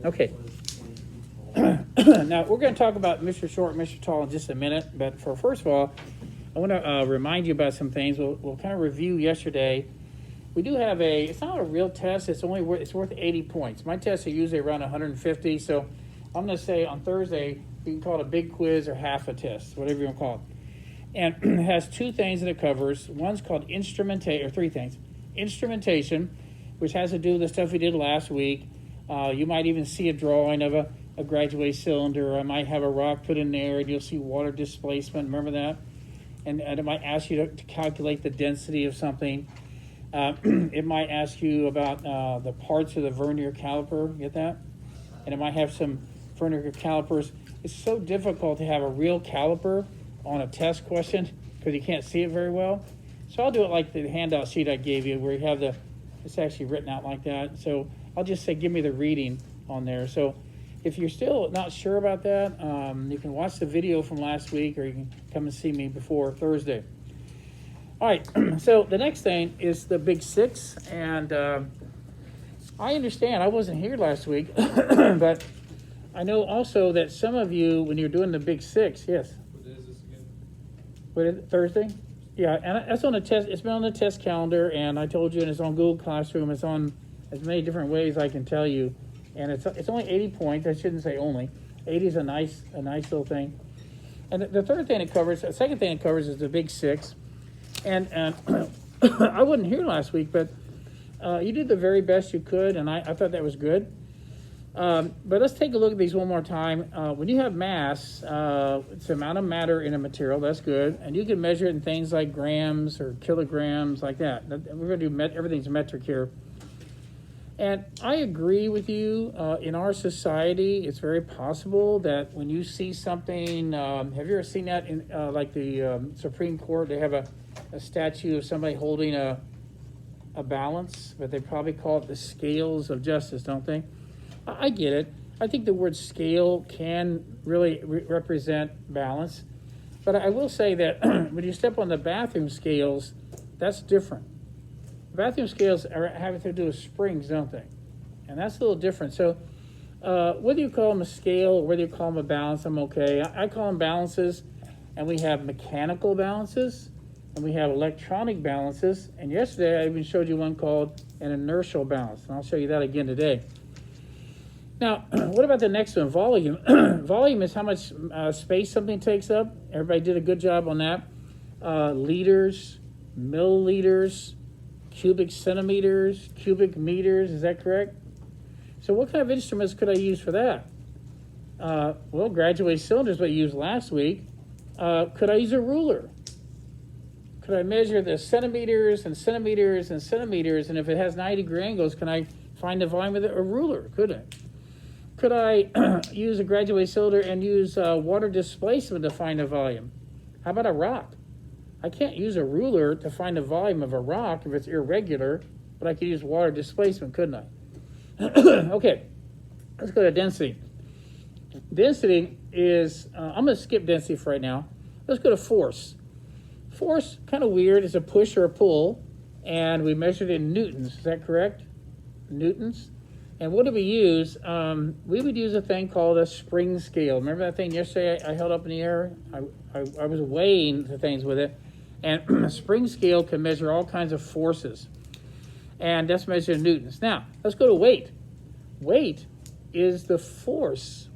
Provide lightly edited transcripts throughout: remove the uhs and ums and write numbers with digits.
Okay. Now, we're going to talk about Mr. Short and Mr. Tall in just a minute, but first of all, I want to remind you about some things. We'll kind of review yesterday. We do have it's not a real test, it's worth 80 points. My tests are usually around 150, so I'm going to say on Thursday, you can call it a big quiz or half a test, whatever you want to call it. And it has two things that it covers. One's called instrumentation, or three things. Instrumentation, which has to do with the stuff we did last week. You might even see a drawing of a graduate cylinder. I might have a rock put in there, and you'll see water displacement. Remember that? And it might ask you to calculate the density of something. It might ask you about the parts of the vernier caliper. Get that? And it might have some vernier calipers. It's so difficult to have a real caliper on a test question because you can't see it very well. So I'll do it like the handout sheet I gave you, where you have it's actually written out like that. So I'll just say, give me the reading on there. So if you're still not sure about that, you can watch the video from last week, or you can come and see me before Thursday. All right, so the next thing is the Big Six, and I understand I wasn't here last week, but I know also that some of you, when you're doing the Big Six, yes. What day is this again? What is it, Thursday? Yeah, and that's on the test. It's been on the test calendar, and I told you, and it's on Google Classroom. It's on as many different ways I can tell you, and it's only 80 points. I shouldn't say only. 80 is a nice little thing. And the third thing it covers, the second thing it covers is the Big Six. And I wasn't here last week, but you did the very best you could, and I thought that was good. But let's take a look at these one more time. When you have mass, it's the amount of matter in a material. That's good. And you can measure it in things like grams or kilograms, like that. We're going to do everything's metric here. And I agree with you. In our society, it's very possible that when you see something, have you ever seen that in like the Supreme Court? They have a statue of somebody holding a balance, but they probably call it the scales of justice, don't they? I get it. I think the word scale can really represent balance. But I will say that when you step on the bathroom scales, that's different. Bathroom scales have to do with springs, don't they? And that's a little different. So whether you call them a scale or whether you call them a balance, I'm okay. I call them balances, and we have mechanical balances, and we have electronic balances. And yesterday I even showed you one called an inertial balance, and I'll show you that again today. Now, what about the next one, volume? Volume is how much space something takes up. Everybody did a good job on that. Liters, milliliters, cubic centimeters, cubic meters, is that correct? So what kind of instruments could I use for that? Well, graduate cylinder is what you used last week. Could I use a ruler? Could I measure the centimeters and centimeters and centimeters, and if it has 90-degree angles, can I find the volume with a ruler? Could I? Could I use a graduate cylinder and use water displacement to find the volume? How about a rock? I can't use a ruler to find the volume of a rock if it's irregular, but I could use water displacement, couldn't I? Okay, let's go to density. Density is, I'm going to skip density for right now. Let's go to force. Force, kind of weird, is a push or a pull, and we measured in newtons. Is that correct? Newtons. And what do we use? We would use a thing called a spring scale. Remember that thing yesterday I held up in the air? I was weighing the things with it. And a spring scale can measure all kinds of forces. And that's measured in newtons. Now, let's go to weight. Weight is the force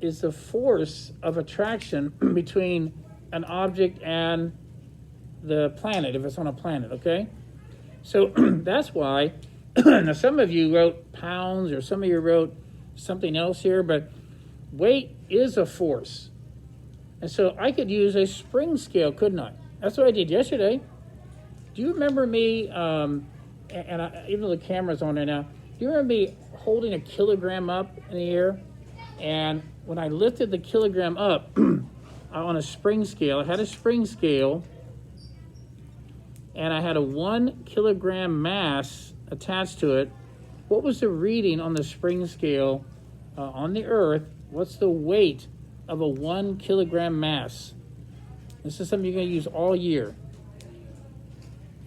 of attraction between an object and the planet, if it's on a planet, okay? So that's why, now some of you wrote pounds or some of you wrote something else here, but weight is a force. And so I could use a spring scale, couldn't I? That's what I did yesterday. Do you remember me, even though the camera's on there now, do you remember me holding a kilogram up in the air? And when I lifted the kilogram up on a spring scale, I had a spring scale, and I had a 1 kilogram mass attached to it. What was the reading on the spring scale on the Earth? What's the weight of a 1 kilogram mass? This is something you're going to use all year.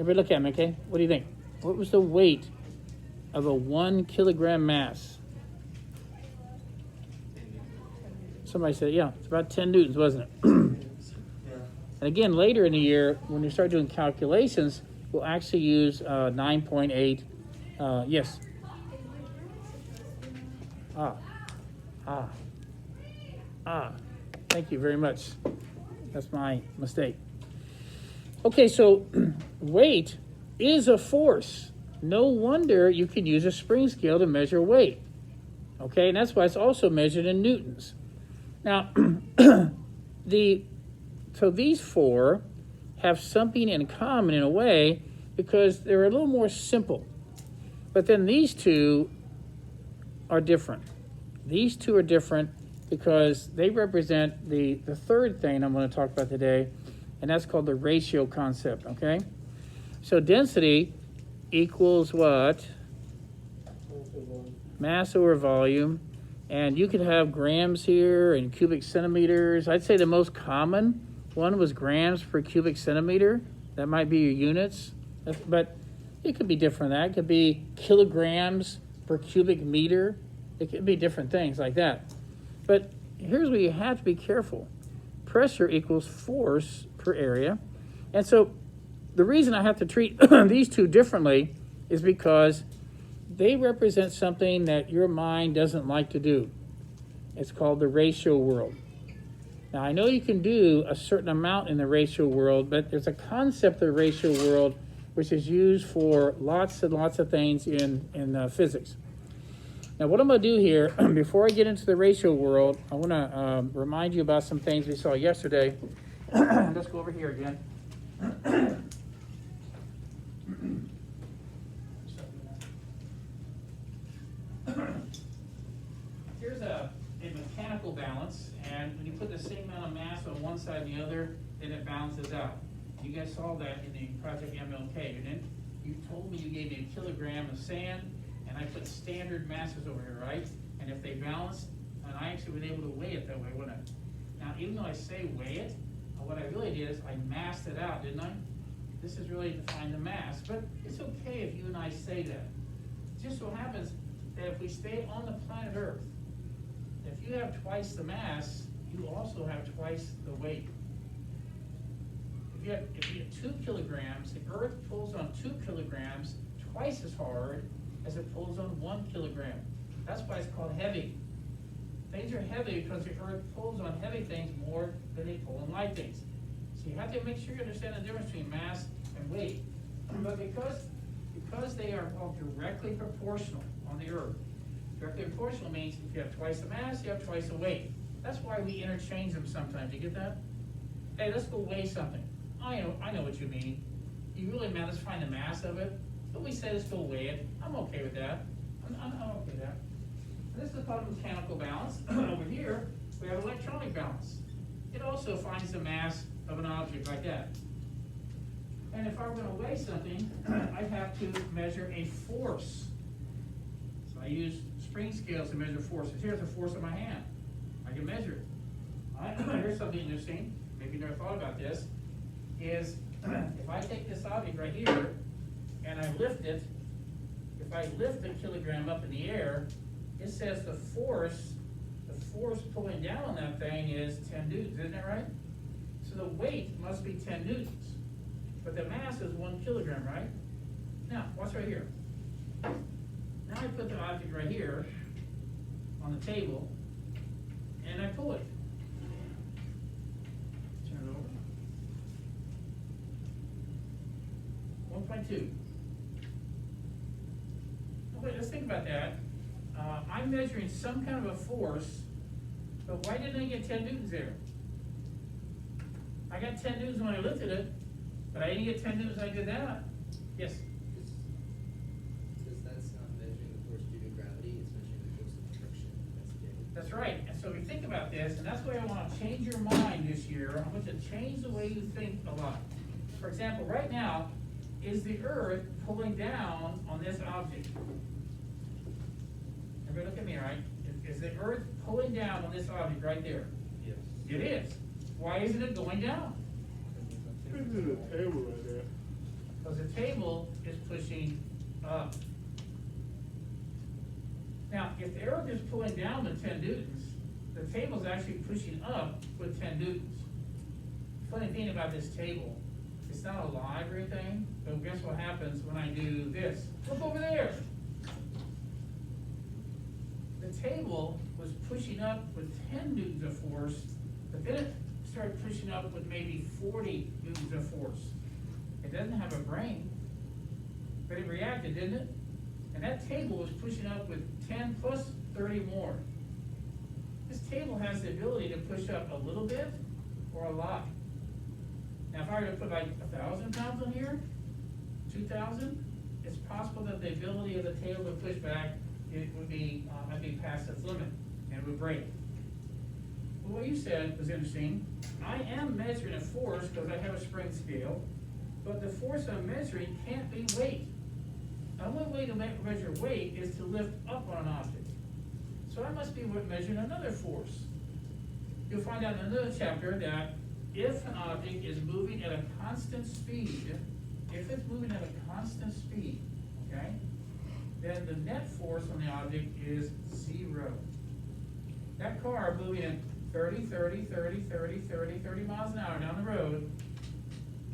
Everybody look at me, okay? What do you think? What was the weight of a 1 kilogram mass? somebody said, yeah, it's about 10 newtons, wasn't it? And again, later in the year, when you start doing calculations, we'll actually use 9.8. Yes. Thank you very much. That's my mistake. Okay, so weight is a force. No wonder you can use a spring scale to measure weight. Okay, and that's why it's also measured in newtons. Now, so these four have something in common in a way because they're a little more simple. But then these two are different. These two are different because they represent the third thing I'm going to talk about today, and that's called the ratio concept, okay? So density equals what? Mass over volume. And you could have grams here and cubic centimeters. I'd say the most common one was grams per cubic centimeter. That might be your units. But it could be different than that. It could be kilograms per cubic meter. It could be different things like that. But here's where you have to be careful. Pressure equals force per area. And so the reason I have to treat these two differently is because they represent something that your mind doesn't like to do. It's called the ratio world. Now, I know you can do a certain amount in the ratio world, but there's a concept of the ratio world which is used for lots and lots of things in physics. Now, what I'm going to do here, before I get into the ratio world, I want to remind you about some things we saw yesterday. Let's go over here again. Here's a mechanical balance, and when you put the same amount of mass on one side and the other, then it balances out. You guys saw that in the Project MLK, didn't you? You told me you gave me a kilogram of sand, and I put standard masses over here, right? And if they balance, and I actually was able to weigh it that way, wouldn't I? Now, even though I say weigh it, what I really did is I massed it out, didn't I? This is really to find the mass, but it's okay if you and I say that. It just so happens that if we stay on the planet Earth, if you have twice the mass, you also have twice the weight. If you have 2 kilograms, the Earth pulls on 2 kilograms twice as hard as it pulls on 1 kilogram. That's why it's called heavy. Things are heavy because the Earth pulls on heavy things more than they pull on light things. So you have to make sure you understand the difference between mass and weight. But because they are all directly proportional on the Earth, directly proportional means if you have twice the mass, you have twice the weight. That's why we interchange them sometimes. You get that? Hey, let's go weigh something. I know what you mean. You really meant let's find the mass of it. But we say let's go weigh it. I'm okay with that. I'm okay with that. This is called mechanical balance. Over here, we have electronic balance. It also finds the mass of an object like that. And if I were going to weigh something, I'd have to measure a force. So I use spring scales to measure forces. Here's the force of my hand. I can measure it. Here's something interesting. Maybe you never thought about this. Is if I take this object right here and I lift it, if I lift a kilogram up in the air, it says the force pulling down on that thing is 10 newtons, isn't that right? So the weight must be 10 newtons. But the mass is 1 kilogram, right? Now, what's right here? Now I put the object right here on the table, and I pull it. Turn it over. 1.2. Wait, let's think about that. I'm measuring some kind of a force, but why didn't I get 10 newtons there? I got 10 newtons when I lifted it, but I didn't get 10 newtons when I did that. Yes? Because that's not measuring the force due to gravity, it's measuring the force of friction. That's right. And so if you think about this, and that's why I want to change your mind this year. I want to change the way you think a lot. For example, right now, is the Earth pulling down on this object? Everybody look at me, right? Is the Earth pulling down on this object right there? Yes. It is. Why isn't it going down? There's a table right there. Because the table is pushing up. Now, if the Earth is pulling down with 10 newtons, the table's actually pushing up with 10 newtons. Funny thing about this table, it's not alive or anything, but guess what happens when I do this? Look over there. The table was pushing up with 10 newtons of force, but then it started pushing up with maybe 40 newtons of force. It doesn't have a brain, but it reacted, didn't it? And that table was pushing up with 10 plus 30 more. This table has the ability to push up a little bit or a lot. Now, if I were to put like 1,000 pounds on here, 2,000, it's possible that the ability of the table to push back, it would be, might be past its limit, and it would break. Well, what you said was interesting. I am measuring a force because I have a spring scale, but the force I'm measuring can't be weight. The only way to measure weight is to lift up on an object. So I must be measuring another force. You'll find out in another chapter that if an object is moving at a constant speed, if it's moving at a constant speed, okay, then the net force on the object is 0. That car moving at 30 miles an hour down the road,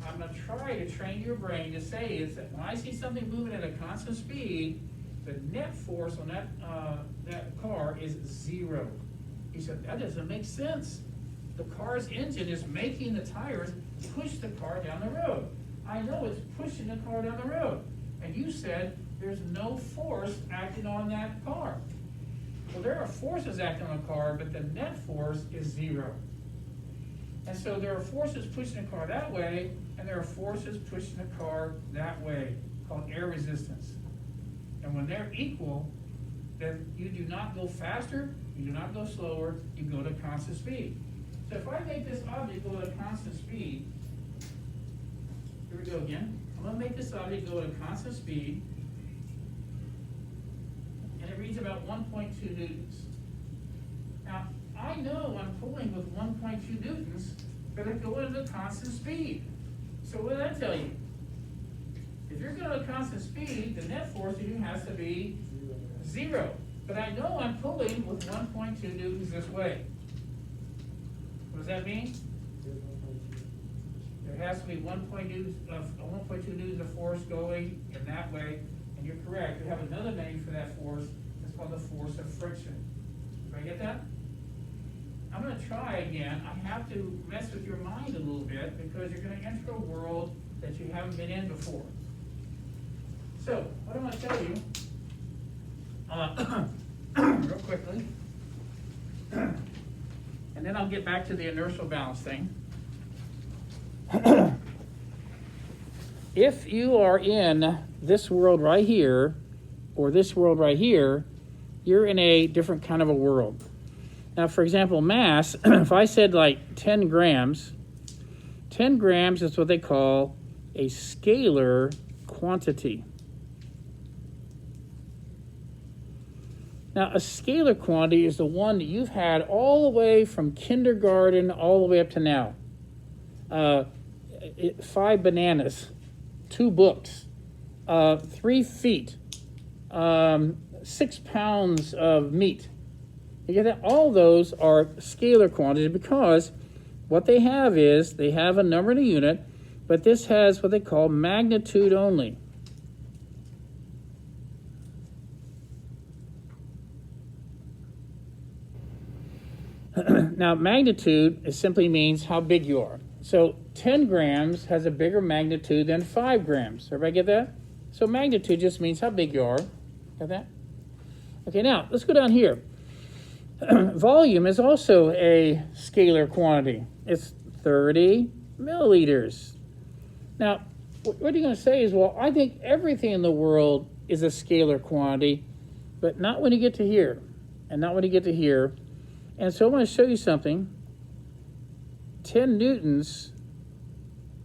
I'm going to try to train your brain to say is that when I see something moving at a constant speed, the net force on that car is 0. He said, that doesn't make sense. The car's engine is making the tires push the car down the road. I know it's pushing the car down the road. And you said there's no force acting on that car. Well, there are forces acting on a car, but the net force is 0. And so there are forces pushing the car that way, and there are forces pushing the car that way, called air resistance. And when they're equal, then you do not go faster, you do not go slower, you go to constant speed. So if I make this object go at a constant speed, here we go again. I'm going to make this object go at a constant speed, and it reads about 1.2 newtons. Now, I know I'm pulling with 1.2 newtons, but it's going at a constant speed. So what did that tell you? If you're going at a constant speed, the net force on you has to be 0. But I know I'm pulling with 1.2 newtons this way. What does that mean? There has to be 1.2 newtons of force going in that way, and you're correct. You have another name for that force. It's called the force of friction. Did I get that? I'm going to try again. I have to mess with your mind a little bit because you're going to enter a world that you haven't been in before. So, what I'm going to tell you, real quickly, and then I'll get back to the inertial balance thing. If you are in this world right here, or this world right here, you're in a different kind of a world. Now, for example, mass, if I said like 10 grams, 10 grams is what they call a scalar quantity. Now, a scalar quantity is the one that you've had all the way from kindergarten all the way up to now. 5 bananas, 2 books, 3 feet, 6 pounds of meat. You get that? All those are scalar quantities because what they have is they have a number and a unit, but this has what they call magnitude only. Now, magnitude simply means how big you are. So 10 grams has a bigger magnitude than 5 grams. Everybody get that? So magnitude just means how big you are. Got that? Okay, now let's go down here. Volume is also a scalar quantity. It's 30 milliliters. Now, what you're going to say is, well, I think everything in the world is a scalar quantity, but not when you get to here, and not when you get to here. And so I want to show you something. 10 newtons,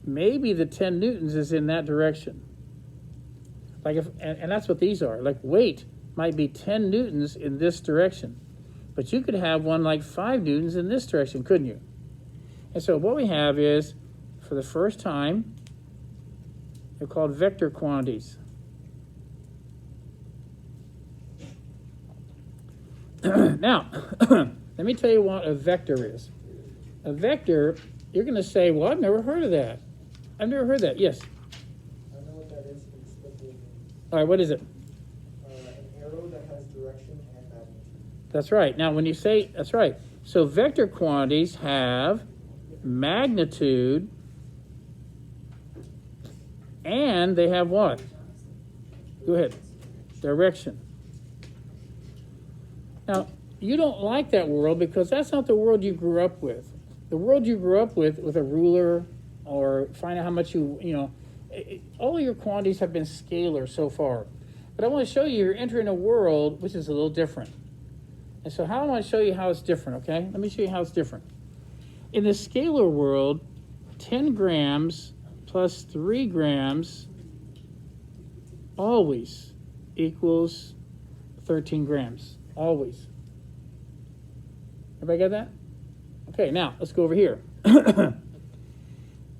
maybe the 10 newtons is in that direction. Like if, and that's what these are. Like weight might be 10 newtons in this direction. But you could have one like 5 newtons in this direction, couldn't you? And so what we have is, for the first time, they're called vector quantities. Now, Let me tell you what a vector is. A vector, you're going to say, well, I've never heard of that. I've never heard that. Yes. I know what that is, but it's simple things. All right, what is it? An arrow that has direction and magnitude. That's right. Now, when you say, that's right. So vector quantities have magnitude, and they have what? Go ahead. Direction. Now, you don't like that world because that's not the world you grew up with. The world you grew up with a ruler or find out how much all your quantities have been scalar so far. But I want to show you you're entering a world which is a little different. And so how I want to show you how it's different, okay? Let me show you how it's different. In the scalar world, 10 grams plus 3 grams always equals 13 grams. Always. Everybody got that? Okay, now let's go over here.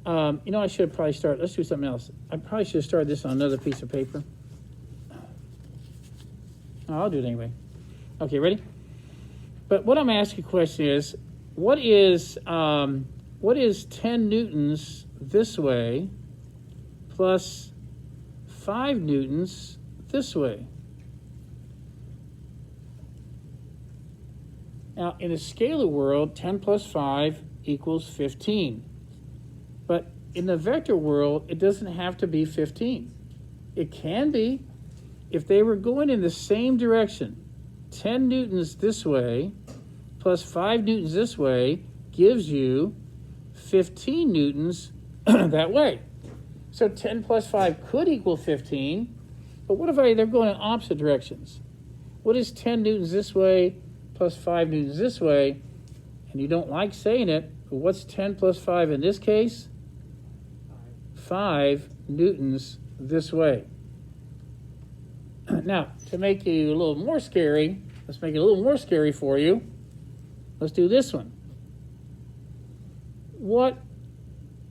I should probably start. Let's do something else. I probably should have started this on another piece of paper. Oh, I'll do it anyway. Okay, ready? But what I'm asking a question is, what is 10 newtons this way plus 5 newtons this way? Now, in the scalar world, 10 plus 5 equals 15. But in the vector world, it doesn't have to be 15. It can be. If they were going in the same direction, 10 newtons this way plus 5 newtons this way gives you 15 newtons that way. So 10 plus 5 could equal 15. But what if they're going in opposite directions? What is 10 newtons this way plus 5 newtons this way? And you don't like saying it, but what's 10 plus 5 in this case? 5 newtons this way. Now, to make you a little more scary, let's make it a little more scary for you. Let's do this one. What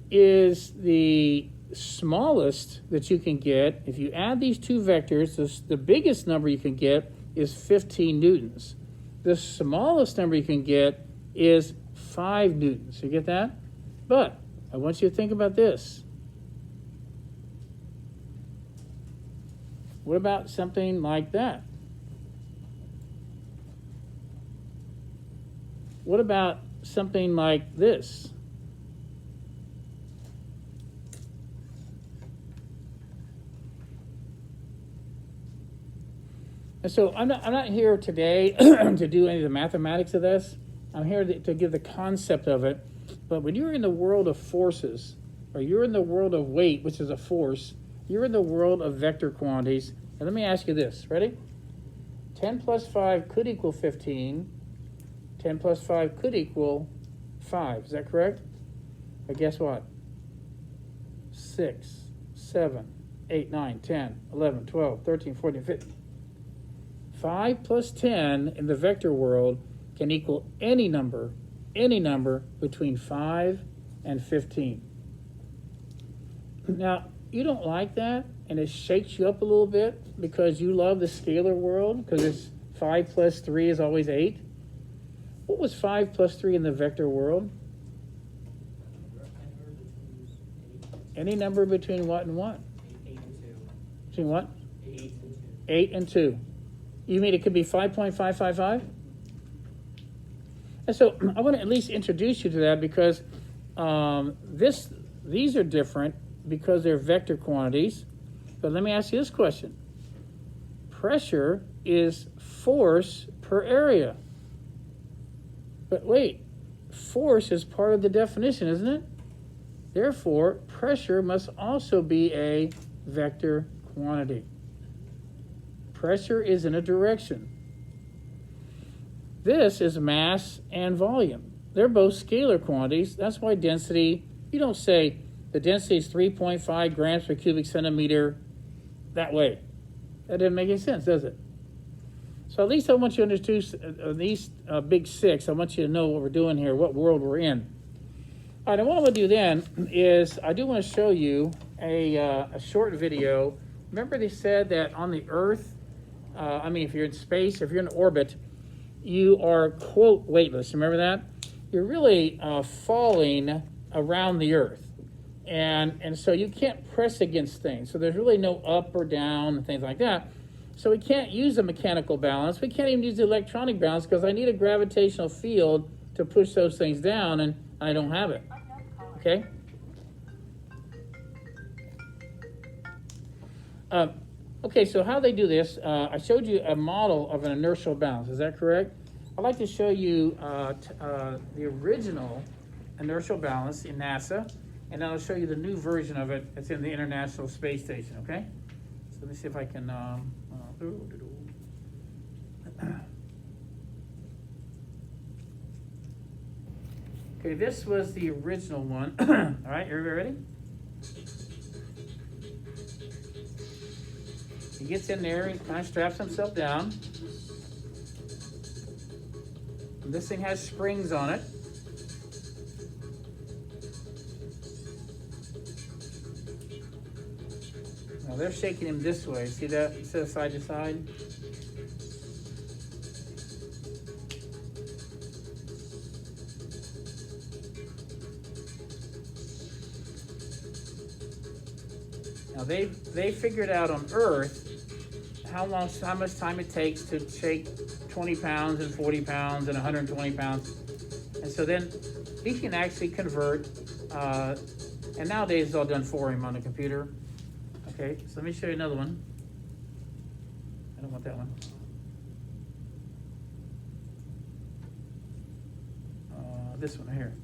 is the smallest that you can get? If you add these two vectors, the biggest number you can get is 15 newtons. The smallest number you can get is 5 newtons. You get that? But I want you to think about this. What about something like that? What about something like this? And so I'm not here today to do any of the mathematics of this. I'm here to give the concept of it. But when you're in the world of forces, or you're in the world of weight, which is a force, you're in the world of vector quantities. And let me ask you this. Ready? 10 plus 5 could equal 15. 10 plus 5 could equal 5. Is that correct? But guess what? 6, 7, 8, 9, 10, 11, 12, 13, 14, 15. 5 plus 10 in the vector world can equal any number between 5 and 15. Now, you don't like that, and it shakes you up a little bit because you love the scalar world, because it's 5 plus 3 is always 8. What was 5 plus 3 in the vector world? Any number between what and what? 8 and 2. Between what? 8 and 2. 8 and 2. You mean it could be 5.555? And so I want to at least introduce you to that because these are different because they're vector quantities. But let me ask you this question. Pressure is force per area. But wait, force is part of the definition, isn't it? Therefore, pressure must also be a vector quantity. Pressure is in a direction. This is mass and volume. They're both scalar quantities. That's why density, you don't say the density is 3.5 grams per cubic centimeter that way. That doesn't make any sense, does it? So at least I want you to understand these big six. I want you to know what we're doing here, what world we're in. All right, and what I'm going to do then is I do want to show you a short video. Remember they said that on the Earth, if you're in space, if you're in orbit, you are, quote, weightless. Remember that? You're really falling around the earth. And so you can't press against things. So there's really no up or down and things like that. So we can't use a mechanical balance. We can't even use the electronic balance because I need a gravitational field to push those things down, and I don't have it. Okay? Okay, so how they do this, I showed you a model of an inertial balance. Is that correct? I'd like to show you the original inertial balance in NASA, and then I'll show you the new version of it that's in the International Space Station, okay? So let me see if I can... Okay, this was the original one. All right, everybody ready? He gets in there, he kind of straps himself down. And this thing has springs on it. Now they're shaking him this way. See that? Instead of side to side. Now they figured out on Earth how much time it takes to shake 20 pounds and 40 pounds and 120 pounds. And so then he can actually convert, and nowadays it's all done for him on the computer. Okay, so let me show you another one. I don't want that one. This one here.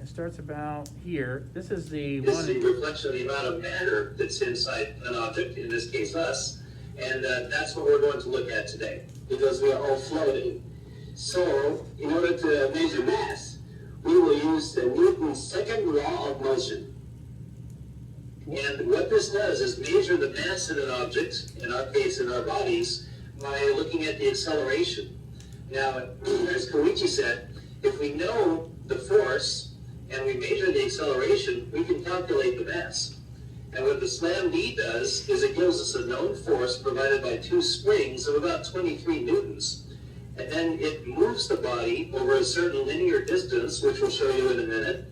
It starts about here. This is the This one. is the reflection of the amount of matter that's inside an object, in this case us. And that's what we're going to look at today, because we are all floating. So, in order to measure mass, we will use the Newton's second law of motion. And what this does is measure the mass in an object, in our case in our bodies, by looking at the acceleration. Now, as Koichi said, if we know the force and we measure the acceleration, we can calculate the mass. And what the SLAM-D does is it gives us a known force provided by two springs of about 23 newtons. And then it moves the body over a certain linear distance, which we'll show you in a minute.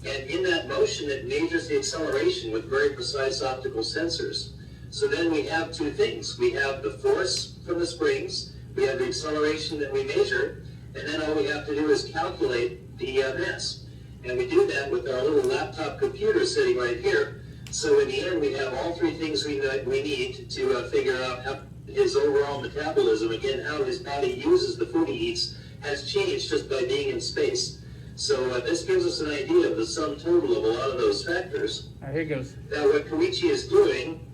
And in that motion, it measures the acceleration with very precise optical sensors. So then we have two things. We have the force from the springs, we have the acceleration that we measure, and then all we have to do is calculate the mass. And we do that with our little laptop computer sitting right here. So in the end, we have all three things we need to figure out how his overall metabolism, again, how his body uses the food he eats, has changed just by being in space. So this gives us an idea of the sum total of a lot of those factors. All right, here it goes. Now what Koichi is doing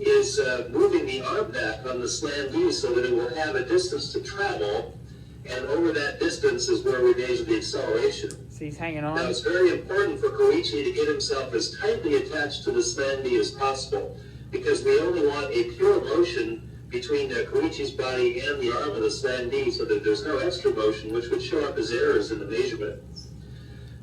is moving the arm back on the SLAM-D so that it will have a distance to travel, and over that distance is where we measure the acceleration. See, he's hanging on. Now it's very important for Koichi to get himself as tightly attached to the SLAM-D as possible, because we only want a pure motion between Koichi's body and the arm of the SLAM-D so that there's no extra motion, which would show up as errors in the measurement.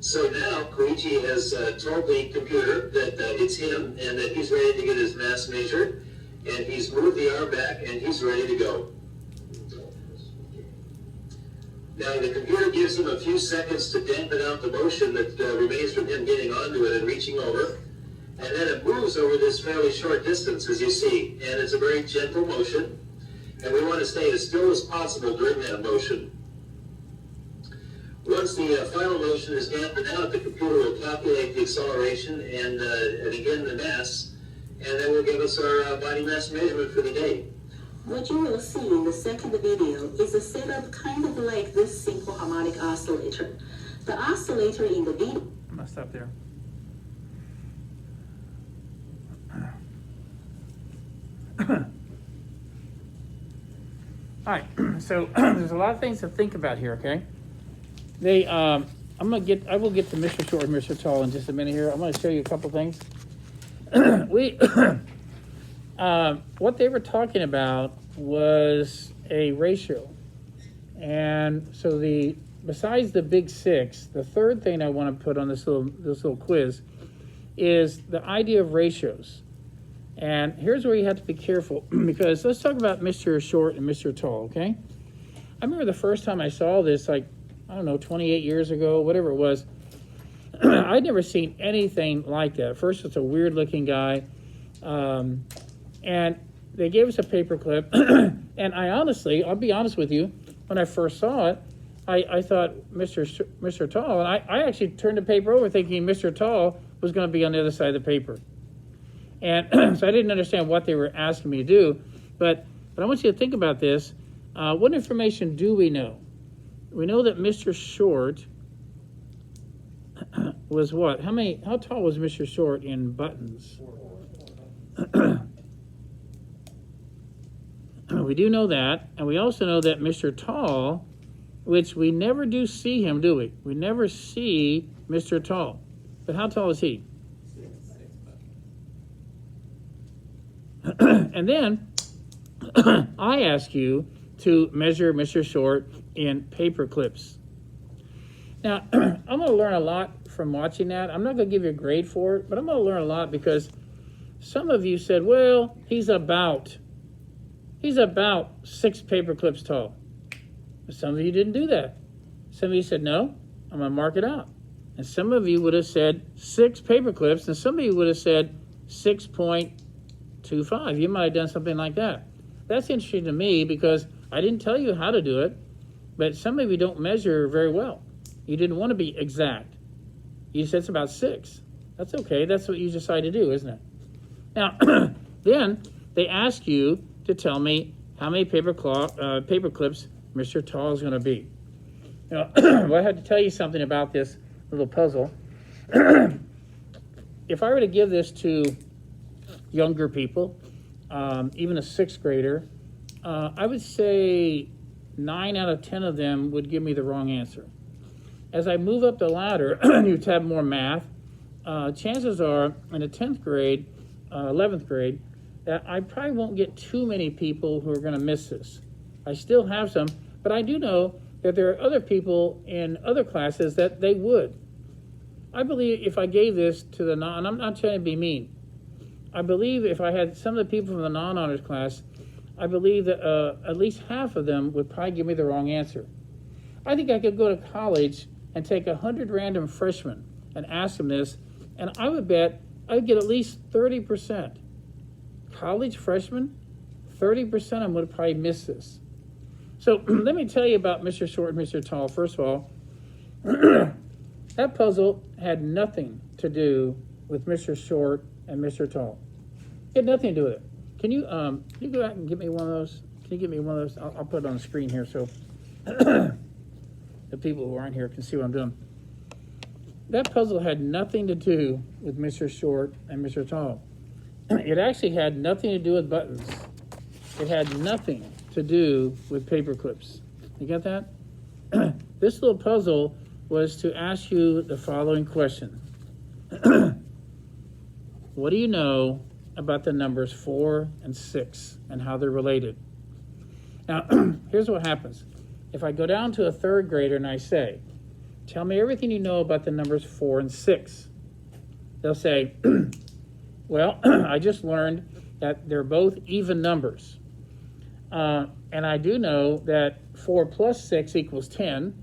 So now Koichi has told the computer that it's him and that he's ready to get his mass measured, and he's moved the arm back and he's ready to go. Now the computer gives him a few seconds to dampen out the motion that remains from him getting onto it and reaching over, and then it moves over this fairly short distance, as you see, and it's a very gentle motion, and we want to stay as still as possible during that motion. Once the final motion is dampened out, the computer will calculate the acceleration and again the mass, and then will give us our body mass measurement for the day. What you will see in the second video is a setup kind of like this simple harmonic oscillator. The oscillator in the video... I'm gonna stop there. All right, so there's a lot of things to think about here, okay? I will get to Mr. Short and Mr. Tall in just a minute here. I'm going to show you a couple things. What they were talking about was a ratio. And so besides the big six, the third thing I want to put on this little quiz is the idea of ratios. And here's where you have to be careful, because let's talk about Mr. Short and Mr. Tall, okay? I remember the first time I saw this, like, I don't know, 28 years ago, whatever it was. I'd never seen anything like that. First, it's a weird-looking guy, and they gave us a paper clip, and I'll be honest with you, when I first saw it, I thought Mr. Tall, and I actually turned the paper over thinking Mr. Tall was going to be on the other side of the paper. And so I didn't understand what they were asking me to do, but I want you to think about this. What information do we know? We know that Mr. Short was what? How tall was Mr. Short in buttons? We do know that, and we also know that Mr. Tall, which we never do see him, do we? We never see Mr. Tall. But how tall is he? 6. And then I ask you to measure Mr. Short in paper clips. Now, I'm going to learn a lot from watching that. I'm not going to give you a grade for it, but I'm going to learn a lot because some of you said, well, he's about 6 paper clips tall. But some of you didn't do that. Some of you said, no, I'm going to mark it out. And some of you would have said 6 paper clips, and some of you would have said 6.25. You might have done something like that. That's interesting to me because I didn't tell you how to do it, but some of you don't measure very well. You didn't want to be exact. You said it's about 6. That's okay. That's what you decide to do, isn't it? Now, then they ask you to tell me how many paper clips Mr. Tall is going to be. Now, well, I have to tell you something about this little puzzle. If I were to give this to younger people, even a 6th grader, I would say 9 out of 10 of them would give me the wrong answer. As I move up the ladder, you have more math. Chances are in the 10th grade, 11th grade, that I probably won't get too many people who are going to miss this. I still have some, but I do know that there are other people in other classes that they would. I believe if I gave this to the and I'm not trying to be mean, I believe if I had some of the people from the non-honors class, I believe that at least half of them would probably give me the wrong answer. I think I could go to college and take 100 random freshmen and ask them this, and I would bet I'd get at least 30%. College freshmen, 30% of them would probably miss this. So let me tell you about Mr. Short and Mr. Tall. First of all, that puzzle had nothing to do with Mr. Short and Mr. Tall. It had nothing to do with it. Can you go back and get me one of those? Can you get me one of those? I'll put it on the screen here so the people who aren't here can see what I'm doing. That puzzle had nothing to do with Mr. Short and Mr. Tall. It actually had nothing to do with buttons. It had nothing to do with paper clips. You get that? This little puzzle was to ask you the following question. What do you know about the numbers 4 and 6 and how they're related? Now, here's what happens. If I go down to a 3rd grader and I say, tell me everything you know about the numbers 4 and 6. They'll say, well, I just learned that they're both even numbers. And I do know that 4 plus 6 equals 10.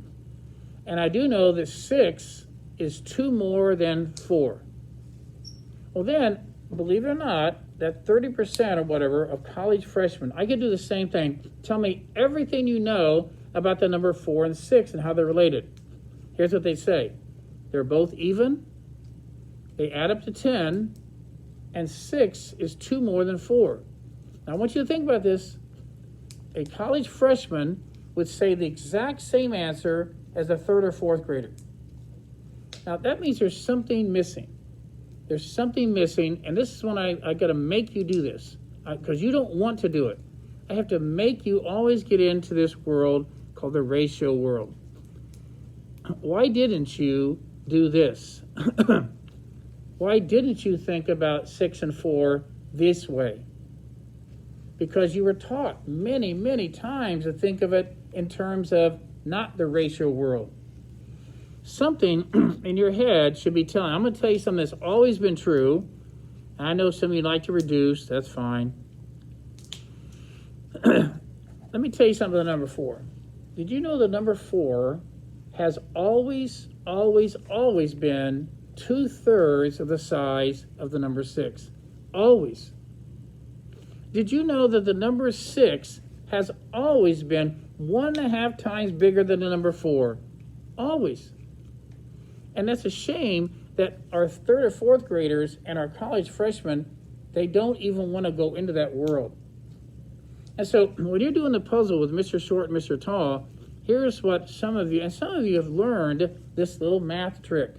And I do know that 6 is 2 more than 4. Well then, believe it or not, that 30% or whatever of college freshmen, I could do the same thing. Tell me everything you know about the number 4 and 6 and how they're related. Here's what they say. They're both even. They add up to 10. And 6 is 2 more than 4. Now I want you to think about this. A college freshman would say the exact same answer as a 3rd or 4th grader. Now that means there's something missing. There's something missing, and this is when I got to make you do this, because you don't want to do it. I have to make you always get into this world called the ratio world. Why didn't you do this? Why didn't you think about 6 and 4 this way? Because you were taught many, many times to think of it in terms of not the ratio world. Something in your head should be telling. I'm going to tell you something that's always been true, I know some of you like to reduce, that's fine. Let me tell you something about the number 4. Did you know the number 4 has always been 2/3 of the size of the number 6? Always. Did you know that the number 6 has always been 1.5 times bigger than the number 4? Always. And that's a shame that our 3rd or 4th graders and our college freshmen, they don't even want to go into that world. And so when you're doing the puzzle with Mr. Short and Mr. Tall, here's what some of you have learned this little math trick.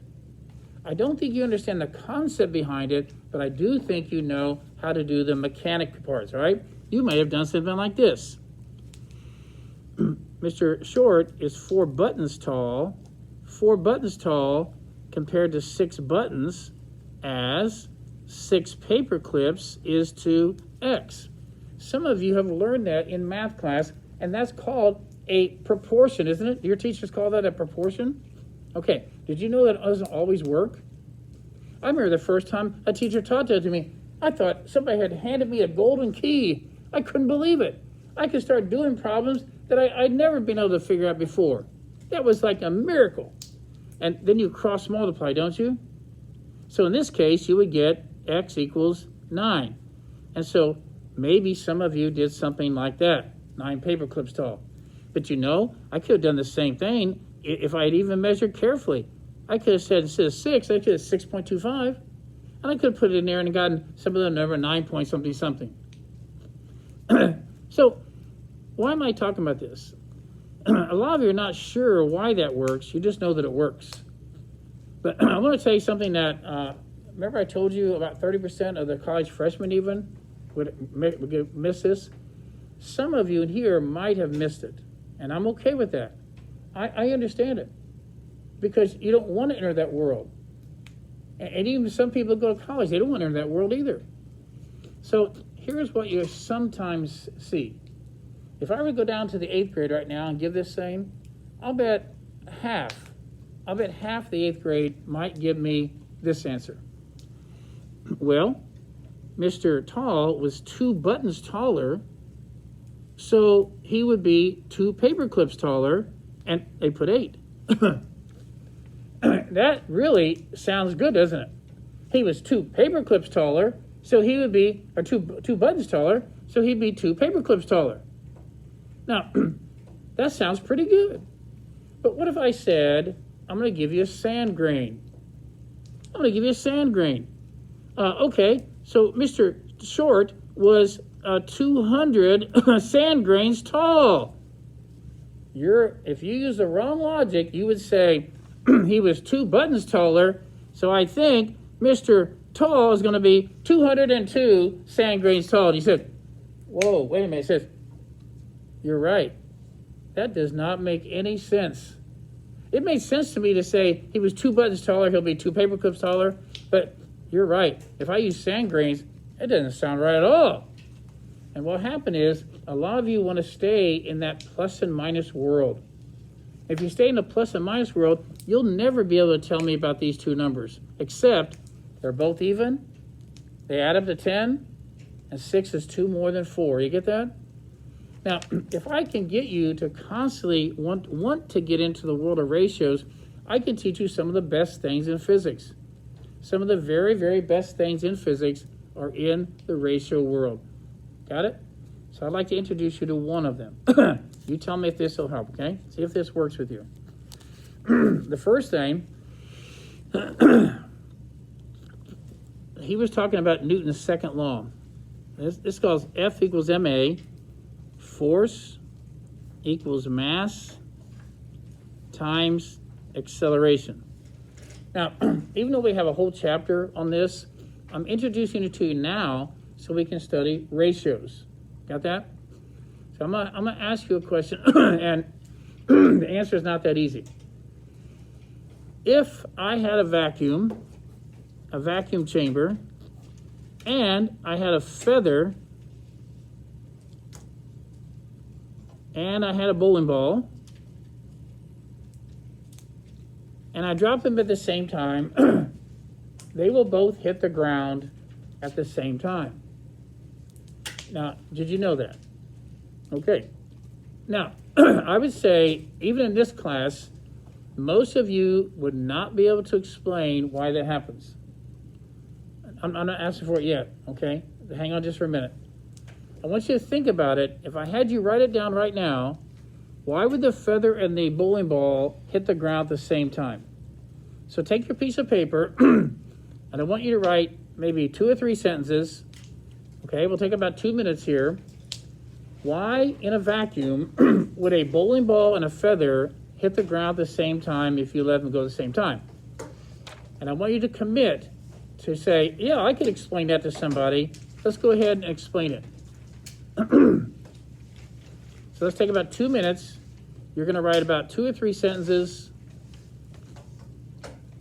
I don't think you understand the concept behind it, but I do think you know how to do the mechanic parts, all right? You might have done something like this. Mr. Short is 4 buttons tall. 4 buttons tall compared to 6 buttons as 6 paper clips is to X. Some of you have learned that in math class, and that's called a proportion, isn't it? Your teachers call that a proportion? Okay, did you know that it doesn't always work? I remember the first time a teacher taught that to me. I thought somebody had handed me a golden key. I couldn't believe it. I could start doing problems that I'd never been able to figure out before. That was like a miracle. And then you cross multiply, don't you? So in this case, you would get x equals 9. And so maybe some of you did something like that, 9 paper clips tall. But you know, I could have done the same thing if I had even measured carefully. I could have said instead of 6, I could have 6.25. And I could have put it in there and gotten some of the number 9 point something something. So why am I talking about this? A lot of you are not sure why that works. You just know that it works. But I want to tell you something that, remember I told you about 30% of the college freshmen even would miss this? Some of you in here might have missed it. And I'm okay with that. I understand it. Because you don't want to enter that world. And even some people go to college, they don't want to enter that world either. So here's what you sometimes see. If I were to go down to the 8th grade right now and give this same, I'll bet half the 8th grade might give me this answer. Well, Mr. Tall was 2 buttons taller, so he would be 2 paper clips taller, and they put 8. That really sounds good, doesn't it? He was 2 paper clips taller, so he would be, or two buttons taller, so he'd be 2 paper clips taller. Now, that sounds pretty good. But what if I said, I'm going to give you a sand grain? I'm going to give you a sand grain. Okay, so Mr. Short was 200 sand grains tall. If you use the wrong logic, you would say he was 2 buttons taller, so I think Mr. Tall is going to be 202 sand grains tall. And you said, whoa, wait a minute. It says, you're right. That does not make any sense. It made sense to me to say he was 2 buttons taller, he'll be 2 paper clips taller, but you're right. If I use sand grains, it doesn't sound right at all. And what happened is, a lot of you want to stay in that plus and minus world. If you stay in the plus and minus world, you'll never be able to tell me about these 2 numbers, except they're both even, they add up to 10, and 6 is 2 more than 4. You get that? Now, if I can get you to constantly want to get into the world of ratios, I can teach you some of the best things in physics. Some of the very, very best things in physics are in the ratio world. Got it? So I'd like to introduce you to one of them. You tell me if this will help, okay? See if this works with you. The first thing, he was talking about Newton's second law. This calls F equals ma. Force equals mass times acceleration. Now, even though we have a whole chapter on this, I'm introducing it to you now so we can study ratios. Got that? So I'm gonna ask you a question, and the answer is not that easy. If I had a vacuum chamber, and I had a feather, and I had a bowling ball, and I drop them at the same time, they will both hit the ground at the same time. Now, did you know that? Okay. Now, I would say, even in this class, most of you would not be able to explain why that happens. I'm not asking for it yet, okay? Hang on just for a minute. I want you to think about it. If I had you write it down right now, why would the feather and the bowling ball hit the ground at the same time? So take your piece of paper, and I want you to write maybe 2 or 3 sentences. Okay, we'll take about 2 minutes here. Why, in a vacuum, would a bowling ball and a feather hit the ground at the same time if you let them go at the same time? And I want you to commit to say, yeah, I could explain that to somebody. Let's go ahead and explain it. So let's take about 2 minutes. You're going to write about 2 or 3 sentences.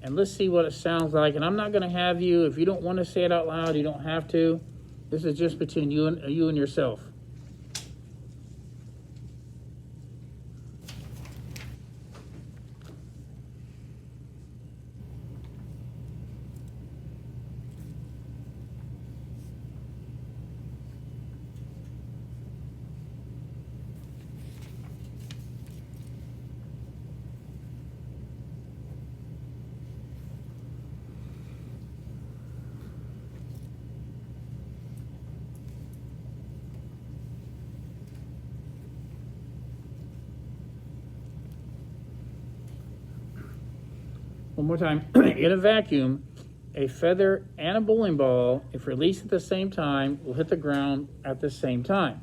And let's see what it sounds like. And I'm not going to have you, if you don't want to say it out loud, you don't have to. This is just between you and yourself. One more time. In a vacuum, a feather and a bowling ball, if released at the same time, will hit the ground at the same time.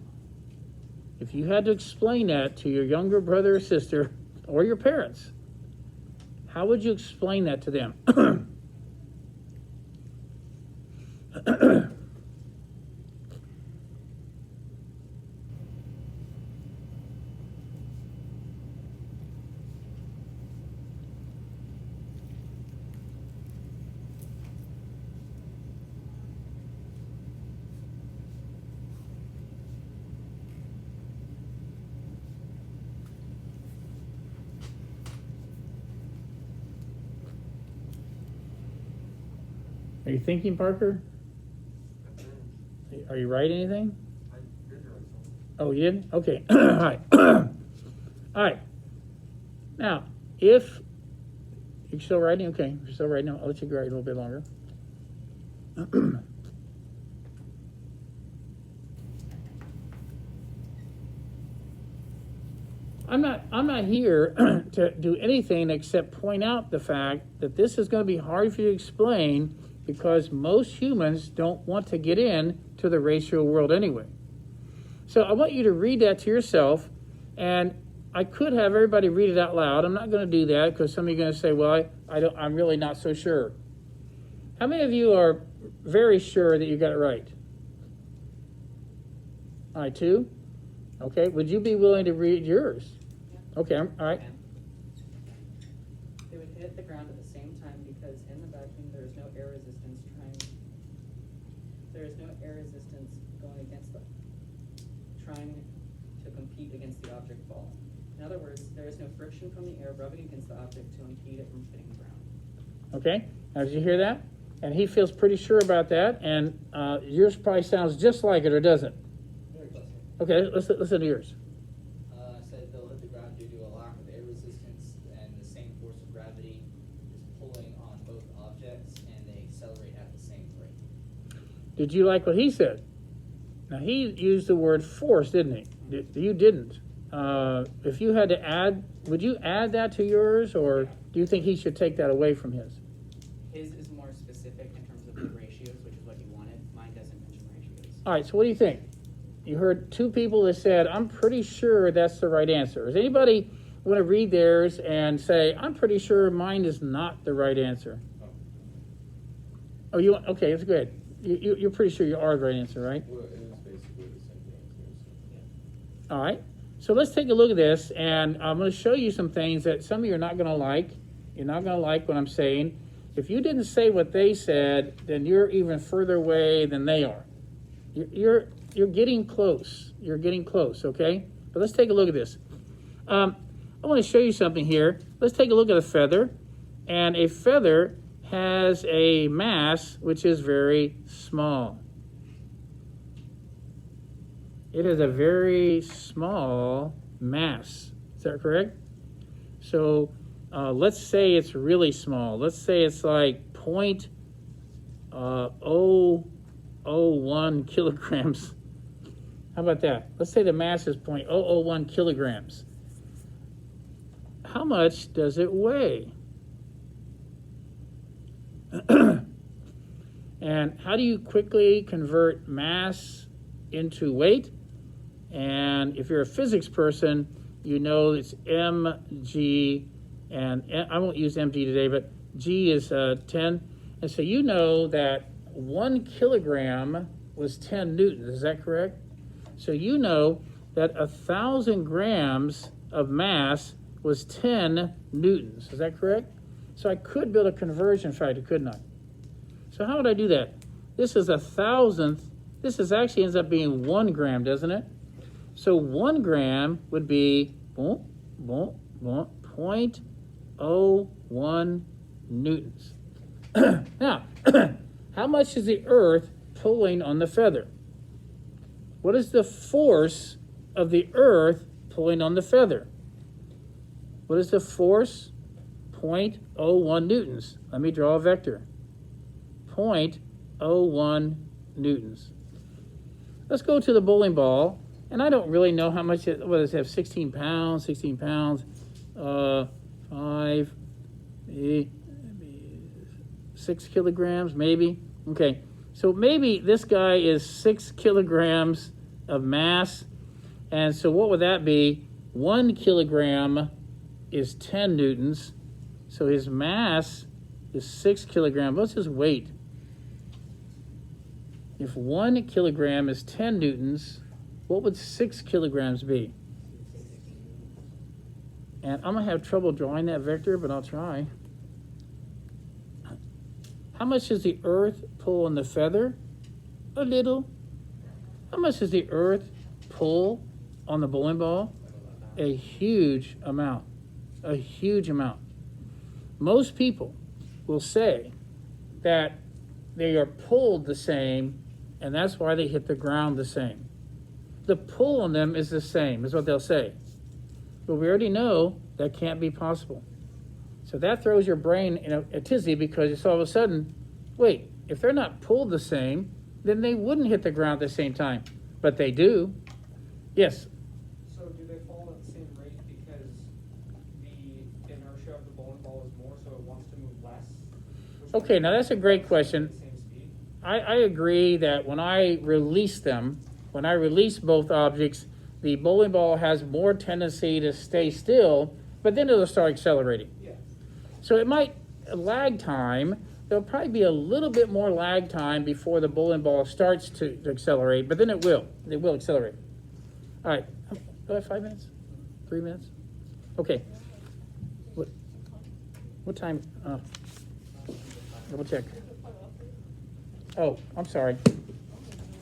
If you had to explain that to your younger brother or sister or your parents, how would you explain that to them? Are you thinking, Parker? Are you writing anything? I did write something. Oh, you did? Okay. All right. All right. Now, if you're still writing, okay. You're still writing. I'll let you write a little bit longer. I'm not here to do anything except point out the fact that this is going to be hard for you to explain because most humans don't want to get in to the racial world anyway. So I want you to read that to yourself, and I could have everybody read it out loud. I'm not going to do that because some of you are going to say, well, I'm really not so sure. How many of you are very sure that you got it right? All right, 2? Okay, would you be willing to read yours? Okay, all right. They would hit the ground at the same time because in the vacuum there is no air resistance going against trying to compete against the object ball. In other words, there is no friction from the air rubbing against the object to impede it from hitting the ground. Okay, now did you hear that? And he feels pretty sure about that, and yours probably sounds just like it, or doesn't? Very close. Okay, let's listen to yours. Said they'll hit the ground due to a lack of air resistance, and the same force of gravity is pulling on both objects, and they accelerate at the same rate. Did you like what he said? Now, he used the word force, didn't he? You didn't. If you had to add, would you add that to yours, or do you think he should take that away from his? His is more specific in terms of the ratios, which is what he wanted. Mine doesn't mention ratios. All right, so what do you think? You heard 2 people that said, I'm pretty sure that's the right answer. Does anybody want to read theirs and say, I'm pretty sure mine is not the right answer? Oh, you want, okay, that's good. You're pretty sure you are the right answer, right? Well, it was basically the same thing. All right. So let's take a look at this, and I'm going to show you some things that some of you are not going to like. You're not going to like what I'm saying. If you didn't say what they said, then you're even further away than they are. You're getting close. You're getting close, okay? But let's take a look at this. I want to show you something here. Let's take a look at a feather. And a feather has a mass which is very small. It has a very small mass. Is that correct? So let's say it's really small. Let's say it's like 0.001 kilograms. How about that? Let's say the mass is 0.001 kilograms. How much does it weigh? And how do you quickly convert mass into weight? And if you're a physics person, you know it's mg, and I won't use mg today, but g is 10. And so you know that 1 kilogram was 10 newtons. Is that correct? So you know that 1,000 grams of mass was 10 newtons. Is that correct? So I could build a conversion factor, couldn't I? So how would I do that? This is 1,000th. This is actually ends up being 1 gram, doesn't it? So 1 gram would be 0.01 newtons. Now, how much is the Earth pulling on the feather? What is the force of the Earth pulling on the feather? What is the force? 0.01 newtons. Let me draw a vector. 0.01 newtons. Let's go to the bowling ball. And I don't really know how much it, what does it have, 16 pounds, 5, 6 kilograms, maybe. Okay, so maybe this guy is 6 kilograms of mass. And so what would that be? 1 kilogram is 10 newtons. So his mass is 6 kilograms. What's his weight? If 1 kilogram is 10 newtons, what would 6 kilograms be? And I'm going to have trouble drawing that vector, but I'll try. How much does the Earth pull on the feather? A little. How much does the Earth pull on the bowling ball? A huge amount. A huge amount. Most people will say that they are pulled the same, and that's why they hit the ground the same. The pull on them is the same, is what they'll say. But we already know that can't be possible. So that throws your brain in a tizzy, because it's all of a sudden, wait, if they're not pulled the same, then they wouldn't hit the ground at the same time. But they do. Yes? So do they fall at the same rate because the inertia of the bowling ball is more, so it wants to move less? Okay, now that's a great question. Same speed? I agree that when I release them, when I release both objects, the bowling ball has more tendency to stay still, but then it'll start accelerating. Yeah. So it might lag time. There'll probably be a little bit more lag time before the bowling ball starts to accelerate, but then it will. It will accelerate. All right. Do I have 5 minutes? 3 minutes? Okay. What time? Double check. Oh, I'm sorry.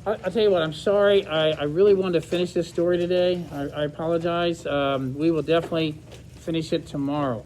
I'll tell you what, I'm sorry. I really wanted to finish this story today. I apologize. We will definitely finish it tomorrow.